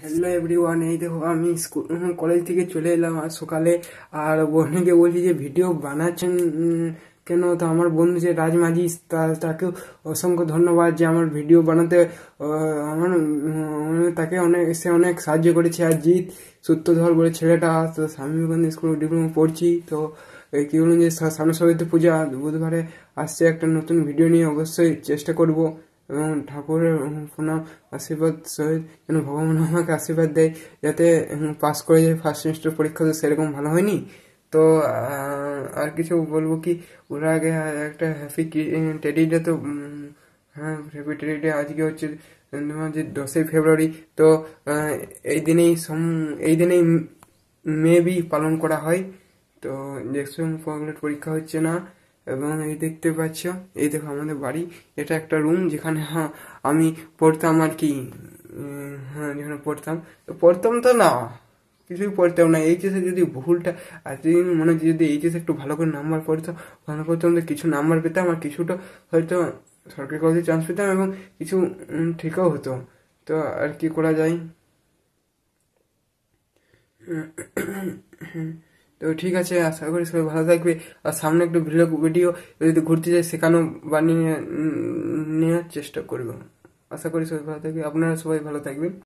Hello everyone, এই দেখো আমি স্কুল কলেজ থেকে চলে এলাম আজ সকালে। আর বোনকে বলছি যে ভিডিও বানাচ্ছেন কেন? তো আমার বন্ধু যে রাজ মাঝি তাকেও অসংখ্য ধন্যবাদ যে আমার ভিডিও বানাতে আমার তাকে অনেক সাহায্য করেছে। আর জিৎ সূত্রধর বলে ছেলেটা, তো স্বামী বিবেকানন্দ স্কুল ডিপ্লোমা পড়ছি। তো কি বলুন যে সামনে সরস্বতী পূজা বুধবারে আসছে, একটা নতুন ভিডিও নিয়ে অবশ্যই চেষ্টা করব এবং ঠাকুরের প্রণাম আশীর্বাদ সহিত যেন ভগবান আমাকে আশীর্বাদ দেয় যাতে পাস করে যায়। ফার্স্ট সেমিস্টার পরীক্ষা তো সেরকম ভালো হয়নি। তো আর কিছু বলবো কি, ওরা আগে একটা হ্যাপি টেডি ডে। তো হ্যাঁ, হ্যাপি টেডি ডে আজকে হচ্ছে যে 10ই ফেব্রুয়ারি। তো এই দিনেই মেবি পালন করা হয়। তো দেখছো পরীক্ষা হচ্ছে না। এবং এই দেখতে পাচ্ছ, এই দেখো আমাদের বাড়ি, এটা একটা রুম যেখানে আমি পড়তাম আর কি। হ্যাঁ, যেখানে পড়তাম তো না, কিছুই পড়তাম না। এইচএসে যদি ভুলটা এতদিন মনে হচ্ছে, যদি এইচএসে একটু ভালো করে নাম্বার পড়তাম, ভালো করতাম, তো কিছু নাম্বার পেতাম আর কিছুটা হয়তো সরকারি কলেজে চান্স পেতাম এবং কিছু ঠিকও হতো। তো আর কি করা যায়। তো ঠিক আছে, আশা করি সবাই ভালো থাকবে। আর সামনে একটু ভিডিও ভিডিও যদি ঘুরতে যাই সেখানেও বানিয়ে নেওয়ার চেষ্টা করবো। আশা করি সবাই ভালো থাকবে, আপনারা সবাই ভালো থাকবেন।